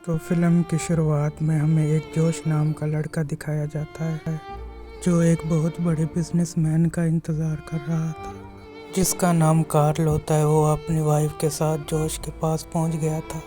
तो फिल्म की शुरुआत में हमें एक जोश नाम का लड़का दिखाया जाता है जो एक बहुत बड़े बिजनेसमैन का इंतज़ार कर रहा था जिसका नाम कार्ल होता है। वो अपनी वाइफ के साथ जोश के पास पहुंच गया था।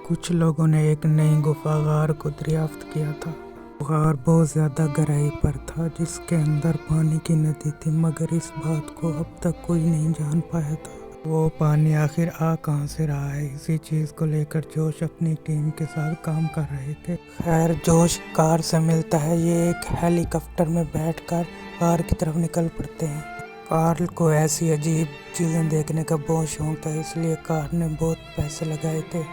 कुछ लोगों ने एक नई गुफा गार को दरियाफ्त किया था। गार बहुत ज़्यादा गहराई पर था जिसके अंदर पानी की नदी थी, मगर इस बात को अब तक कोई नहीं जान पाया था वो पानी आखिर आ कहाँ से रहा है। इसी चीज़ को लेकर जोश अपनी टीम के साथ काम कर रहे थे। खैर जोश कार से मिलता है। ये एक हेलीकॉप्टर में बैठकर कार की तरफ निकल पड़ते हैं। कार्ल को ऐसी अजीब चीज़ें देखने का बहुत शौक था, इसलिए कार ने बहुत पैसे लगाए थे।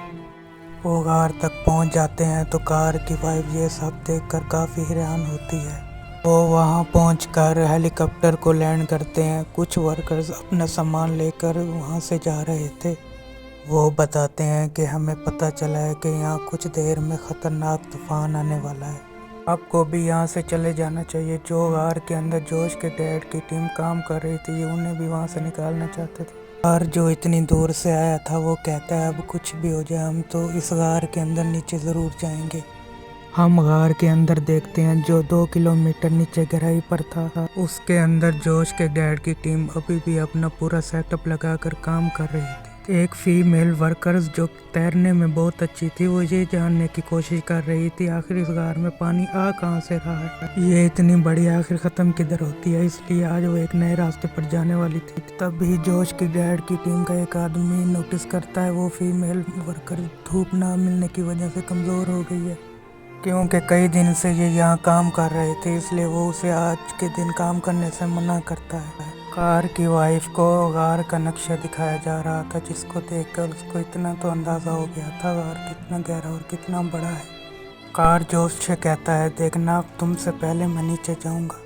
वो कार तक पहुंच जाते हैं तो कार की वाइफ ये सब देखकर काफ़ी हैरान होती है। वो वहां पहुंचकर हेलीकॉप्टर को लैंड करते हैं। कुछ वर्कर्स अपना सामान लेकर वहां से जा रहे थे। वो बताते हैं कि हमें पता चला है कि यहाँ कुछ देर में ख़तरनाक तूफान आने वाला है, आपको भी यहाँ से चले जाना चाहिए। जो गार के अंदर जोश के डैड की टीम काम कर रही थी, उन्हें भी वहाँ से निकालना चाहते थे। गार जो इतनी दूर से आया था वो कहता है अब कुछ भी हो जाए हम तो इस गार के अंदर नीचे ज़रूर जाएंगे। हम गार के अंदर देखते हैं जो 2 किलोमीटर नीचे गहराई पर था। उसके अंदर जोश के डैड की टीम अभी भी अपना पूरा सेटअप लगाकर काम कर रही थी। एक फीमेल वर्कर्स जो तैरने में बहुत अच्छी थी, वो ये जानने की कोशिश कर रही थी आखिर इस गार में पानी आ कहाँ से रहा है, ये इतनी बड़ी आखिर ख़त्म किधर होती है। इसलिए आज वो एक नए रास्ते पर जाने वाली थी। तभी जोश की डैड की टीम का एक आदमी नोटिस करता है वो फीमेल वर्कर धूप ना मिलने की वजह से कमज़ोर हो गई है, क्योंकि कई दिन से ये यहाँ काम कर रहे थे, इसलिए वो उसे आज के दिन काम करने से मना करता है। कार की वाइफ को गार का नक्शा दिखाया जा रहा था, जिसको देखकर उसको इतना तो अंदाज़ा हो गया था गार कितना गहरा और कितना बड़ा है। कार जोश से कहता है देखना तुमसे पहले मैं नीचे जाऊंगा।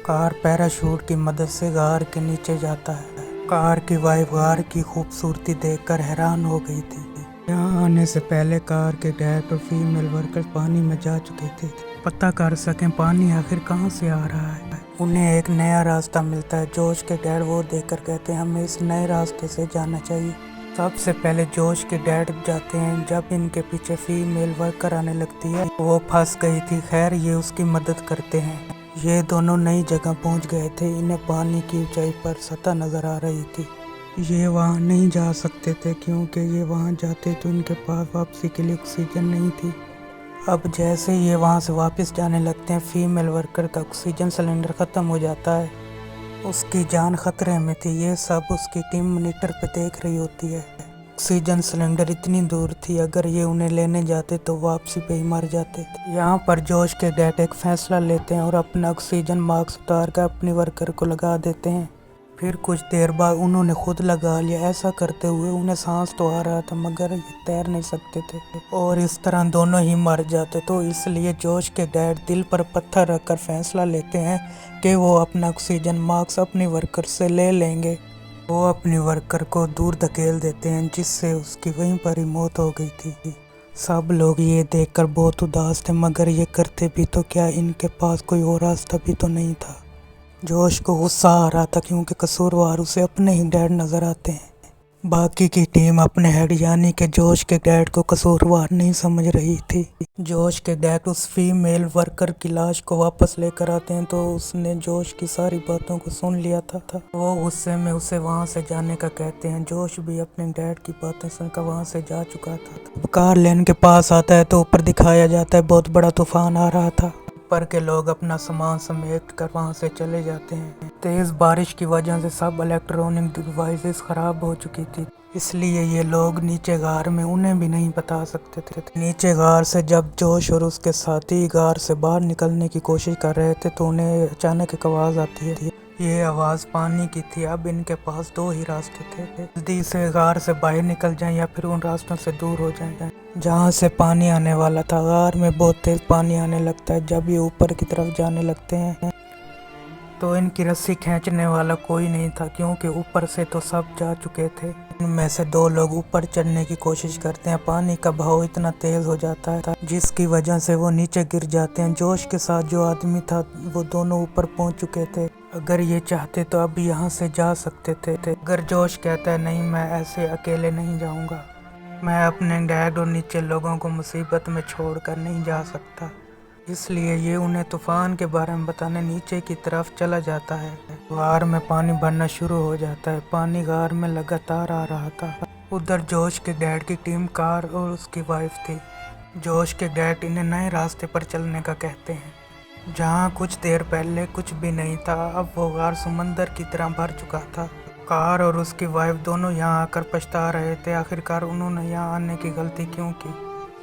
कार पैराशूट की मदद से गार के नीचे जाता है। कार की वाइफ गार की खूबसूरती देखकर हैरान हो गई थी। यहाँ आने से पहले कार के डैड और फीमेल वर्कर पानी में जा चुके थे, पता कर सकें पानी आखिर कहाँ से आ रहा है। उन्हें एक नया रास्ता मिलता है। जोश के डैड वो देखकर कहते हैं हमें इस नए रास्ते से जाना चाहिए। सबसे पहले जोश के डैड जाते हैं। जब इनके पीछे फीमेल वर्कर आने लगती है, वो फंस गई थी। खैर ये उसकी मदद करते हैं। ये दोनों नई जगह पहुंच गए थे। इन्हें पानी की ऊंचाई पर सतह नजर आ रही थी। ये वहाँ नहीं जा सकते थे क्योंकि ये वहाँ जाते तो इनके पास वापसी के लिए ऑक्सीजन नहीं थी। अब जैसे ये वहाँ से वापस जाने लगते हैं, फीमेल वर्कर का ऑक्सीजन सिलेंडर ख़त्म हो जाता है। उसकी जान खतरे में थी। ये सब उसकी टीम मॉनिटर पे देख रही होती है। ऑक्सीजन सिलेंडर इतनी दूर थी, अगर ये उन्हें लेने जाते तो वापसी पे ही मर जाते थे। यहाँ पर जोश के डैड एक फैसला लेते हैं और अपना ऑक्सीजन मास्क उतार कर अपनी वर्कर को लगा देते हैं। फिर कुछ देर बाद उन्होंने खुद लगा लिया। ऐसा करते हुए उन्हें सांस तो आ रहा था, मगर ये तैर नहीं सकते थे और इस तरह दोनों ही मर जाते। तो इसलिए जोश के डैड दिल पर पत्थर रखकर फैसला लेते हैं कि वो अपना ऑक्सीजन मास्क अपनी वर्कर से ले लेंगे। वो अपनी वर्कर को दूर धकेल देते हैं, जिससे उसकी वहीं पर ही मौत हो गई थी। सब लोग ये देखकर बहुत उदास थे, मगर ये करते भी तो क्या, इनके पास कोई और रास्ता भी तो नहीं था। जोश को गुस्सा आ रहा था क्योंकि कसूरवार उसे अपने ही डैड नजर आते हैं। बाकी की टीम अपने हेड यानी कि जोश के डैड को कसूरवार नहीं समझ रही थी। जोश के डैड उस फीमेल वर्कर की लाश को वापस लेकर आते हैं तो उसने जोश की सारी बातों को सुन लिया था। वो गुस्से में उसे वहां से जाने का कहते हैं। जोश भी अपने डैड की बातें सुनकर वहां से जा चुका था। कार लेन के पास आता है तो ऊपर दिखाया जाता है बहुत बड़ा तूफान आ रहा था। ऊपर के लोग अपना सामान समेट कर वहां से चले जाते हैं। तेज बारिश की वजह से सब इलेक्ट्रॉनिक डिवाइसेस खराब हो चुकी थी, इसलिए ये लोग नीचे गार में उन्हें भी नहीं बता सकते थे। नीचे गार से जब जोश और उसके साथी गार से बाहर निकलने की कोशिश कर रहे थे तो उन्हें अचानक एक आवाज़ आती है। ये आवाज़ पानी की थी। अब इनके पास 2 ही रास्ते थे, जल्दी से गार से बाहर निकल जाएं या फिर उन रास्तों से दूर हो जाएं जहाँ से पानी आने वाला था। गार में बहुत तेज पानी आने लगता है। जब ये ऊपर की तरफ जाने लगते हैं तो इनकी रस्सी खींचने वाला कोई नहीं था, क्योंकि ऊपर से तो सब जा चुके थे। इनमें से 2 लोग ऊपर चढ़ने की कोशिश करते हैं। पानी का बहाव इतना तेज हो जाता है जिसकी वजह से वो नीचे गिर जाते हैं। जोश के साथ जो आदमी था वो दोनों ऊपर पहुंच चुके थे। अगर ये चाहते तो अब यहाँ से जा सकते थे, अगर जोश कहता है नहीं मैं ऐसे अकेले नहीं जाऊंगा। मैं अपने डैड और नीचे लोगों को मुसीबत में छोड़कर नहीं जा सकता, इसलिए ये उन्हें तूफान के बारे में बताने नीचे की तरफ चला जाता है। गार में पानी भरना शुरू हो जाता है। पानी गार में लगातार आ रहा था। उधर जोश के डैड की टीम कार और उसकी वाइफ थी। जोश के डैड इन्हें नए रास्ते पर चलने का कहते हैं, जहाँ कुछ देर पहले कुछ भी नहीं था। अब वो गार समंदर की तरह भर चुका था। कार और उसकी वाइफ दोनों यहाँ आकर पछता रहे थे, आखिरकार उन्होंने यहाँ आने की गलती क्यों की।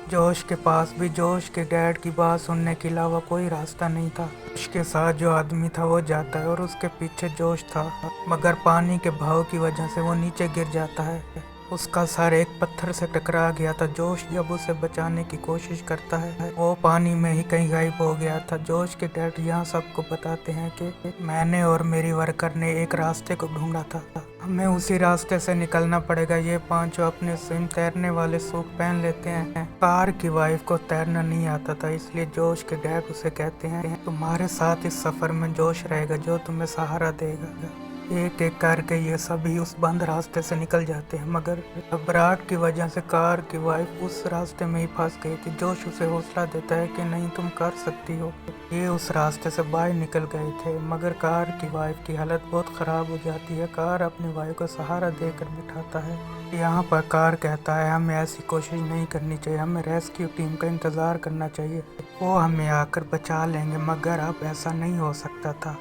जोश के पास भी जोश के डैड की बात सुनने के अलावा कोई रास्ता नहीं था। उसके साथ जो आदमी था वो जाता है और उसके पीछे जोश था, मगर पानी के बहाव की वजह से वो नीचे गिर जाता है। उसका सर एक पत्थर से टकरा गया था। जोश जब उसे बचाने की कोशिश करता है, वो पानी में ही कहीं गायब हो गया था। जोश के डैड यहाँ सबको बताते हैं कि मैंने और मेरी वर्कर ने एक रास्ते को ढूंढा था, हमें उसी रास्ते से निकलना पड़ेगा। ये पांचों अपने स्विम तैरने वाले सूट पहन लेते हैं। कार की वाइफ को तैरना नहीं आता था, इसलिए जोश के डैड उसे कहते हैं, तुम्हारे साथ इस सफर में जोश रहेगा जो तुम्हें सहारा देगा। एक एक करके ये सभी उस बंद रास्ते से निकल जाते हैं, मगर घबराहट की वजह से कार की वाइफ उस रास्ते में ही फंस गई थी। जोश उसे हौसला देता है कि नहीं, तुम कर सकती हो। ये उस रास्ते से बाहर निकल गए थे, मगर कार की वाइफ की हालत बहुत ख़राब हो जाती है। कार अपनी वाइफ को सहारा देकर बिठाता है। यहाँ पर कार कहता है, हमें ऐसी कोशिश नहीं करनी चाहिए, हमें रेस्क्यू टीम का इंतज़ार करना चाहिए, वो हमें आकर बचा लेंगे। मगर अब ऐसा नहीं हो सकता था।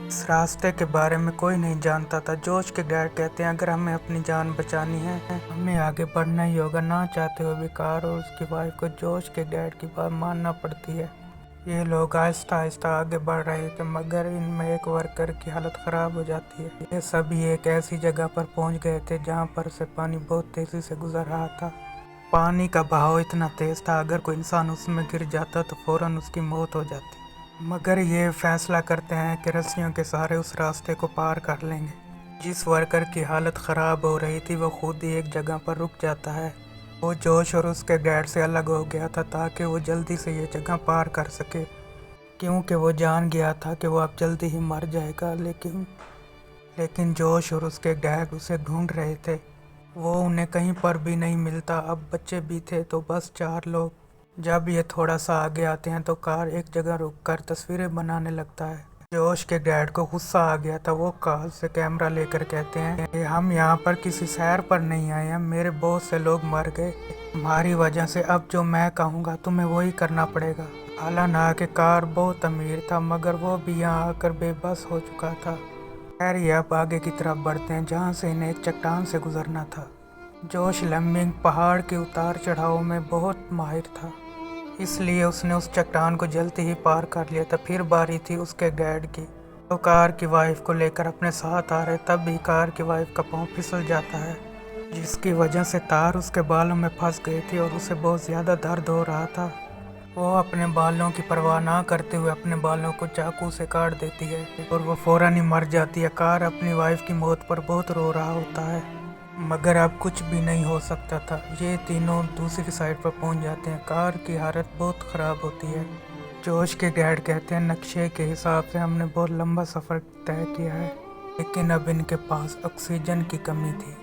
इस रास्ते के बारे में कोई नहीं जानता था। जोश के डैड कहते हैं, अगर हमें अपनी जान बचानी है हमें आगे बढ़ना ही होगा। ना चाहते हुए भी कार और उसकी वाइफ को जोश के डैड की बात मानना पड़ती है। ये लोग आहिस्ता आहिस्ता आगे बढ़ रहे थे, मगर इनमें एक वर्कर की हालत ख़राब हो जाती है। ये सभी एक ऐसी जगह पर पहुंच गए थे जहां पर से पानी बहुत तेज़ी से गुजर रहा था। पानी का बहाव इतना तेज़ था, अगर कोई इंसान उसमें गिर जाता तो फ़ौरन उसकी मौत हो जाती। मगर ये फैसला करते हैं कि रस्सियों के सहारे उस रास्ते को पार कर लेंगे। जिस वर्कर की हालत ख़राब हो रही थी वो खुद ही एक जगह पर रुक जाता है। वो जोश और उसके डैड से अलग हो गया था ताकि वो जल्दी से ये जगह पार कर सके, क्योंकि वो जान गया था कि वो अब जल्दी ही मर जाएगा। लेकिन जोश और उसके डैड उसे ढूंढ रहे थे। वो उन्हें कहीं पर भी नहीं मिलता। अब बच्चे भी थे तो बस 4 लोग। जब ये थोड़ा सा आगे आते हैं तो कार एक जगह रुककर तस्वीरें बनाने लगता है। जोश के डैड को गुस्सा आ गया था। वो कार से कैमरा लेकर कहते हैं कि हम यहाँ पर किसी सैर पर नहीं आए हैं, मेरे बहुत से लोग मर गए तुम्हारी वजह से। अब जो मैं कहूँगा तुम्हें वही करना पड़ेगा। हालांकि कार बहुत अमीर था, मगर वो भी यहाँ आकर बेबस हो चुका था। खैर, ये अब आगे की तरफ बढ़ते हैं जहाँ से इन्हें एक चट्टान से गुजरना था। जोश लम्बिंग पहाड़ के उतार चढ़ाव में बहुत माहिर था, इसलिए उसने उस चट्टान को जल्दी ही पार कर लिया था। फिर बारी थी उसके डैड की, तो कार की वाइफ को लेकर अपने साथ आ रहे। तब भी कार की वाइफ का पाँव फिसल जाता है, जिसकी वजह से तार उसके बालों में फंस गई थी और उसे बहुत ज़्यादा दर्द हो रहा था। वो अपने बालों की परवाह ना करते हुए अपने बालों को चाकू से काट देती है और वो फ़ौरन ही मर जाती है। कार अपनी वाइफ की मौत पर बहुत रो रहा होता है, मगर अब कुछ भी नहीं हो सकता था। ये तीनों दूसरी साइड पर पहुंच जाते हैं। कार की हालत बहुत ख़राब होती है। जोश के डैड कहते हैं, नक्शे के हिसाब से हमने बहुत लंबा सफ़र तय किया है, लेकिन अब इनके पास ऑक्सीजन की कमी थी।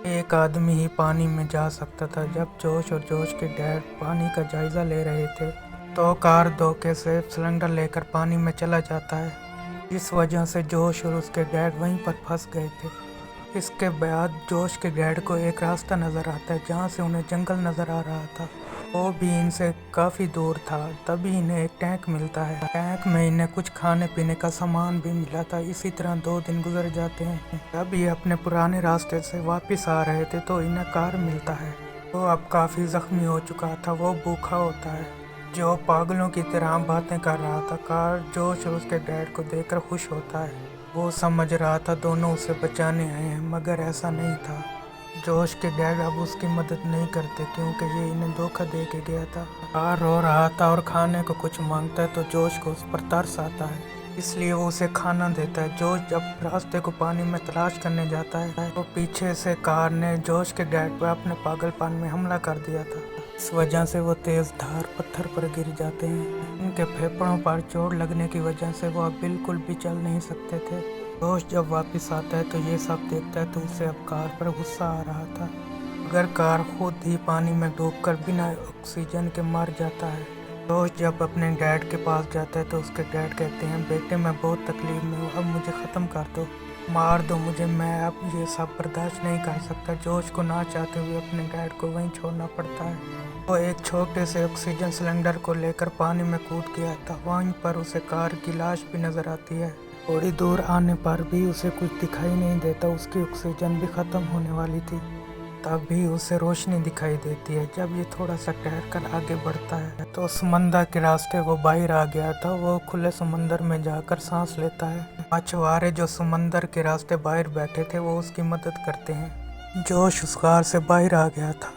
एक आदमी ही पानी में जा सकता था। जब जोश और जोश के डैड पानी का जायज़ा ले रहे थे तो कार धोखे से सिलेंडर लेकर पानी में चला जाता है, जिस वजह से जोश और उसके डैड वहीं पर फंस गए थे। इसके बाद जोश के डैड को एक रास्ता नज़र आता है जहाँ से उन्हें जंगल नज़र आ रहा था। वो भी इनसे काफ़ी दूर था। तभी इन्हें एक टैंक मिलता है। टैंक में इन्हें कुछ खाने पीने का सामान भी मिला था। इसी तरह 2 दिन गुजर जाते हैं। जब ये अपने पुराने रास्ते से वापस आ रहे थे तो इन्हें कार मिलता है। वो अब काफ़ी ज़ख्मी हो चुका था। वो भूखा होता है, जो पागलों की तरह बातें कर रहा था। कार जोश और उसके डैड को देखकर खुश होता है। वो समझ रहा था दोनों उसे बचाने आए हैं, मगर ऐसा नहीं था। जोश के डैड अब उसकी मदद नहीं करते क्योंकि ये इन्हें धोखा दे के गया था। कार रो रहा था और खाने को कुछ मांगता है तो जोश को उस पर तरस आता है, इसलिए वो उसे खाना देता है। जोश जब रास्ते को पानी में तलाश करने जाता है तो पीछे से कार ने जोश के डैड पर अपने पागलपन में हमला कर दिया था। इस वजह से वो तेज़ धार पत्थर पर गिर जाते हैं। उनके फेफड़ों पर चोट लगने की वजह से वो अब बिल्कुल भी चल नहीं सकते थे। जोश जब वापस आता है तो ये सब देखता है तो उसे अब कार पर गुस्सा आ रहा था। अगर कार खुद ही पानी में डूबकर बिना ऑक्सीजन के मर जाता है। जोश जब अपने डैड के पास जाता है तो उसके डैड कहते हैं, बेटे मैं बहुत तकलीफ में हूँ, अब मुझे ख़त्म कर दो, मार दो मुझे, मैं अब ये सब बर्दाश्त नहीं कर सकता। जोश को ना चाहते हुए अपने डैड को वहीं छोड़ना पड़ता है। वो एक छोटे से ऑक्सीजन सिलेंडर को लेकर पानी में कूद गया था। वहीं पर उसे कार की लाश भी नजर आती है। थोड़ी दूर आने पर भी उसे कुछ दिखाई नहीं देता, उसकी ऑक्सीजन भी ख़त्म होने वाली थी। तभी उसे रोशनी दिखाई देती है। जब ये थोड़ा सा ठहर कर आगे बढ़ता है तो समंदर के रास्ते वो बाहर आ गया था। वो खुले समंदर में जाकर सांस लेता है। मछुआरे जो समंदर के रास्ते बाहर बैठे थे वो उसकी मदद करते हैं। जोश उस कार से बाहर आ गया था।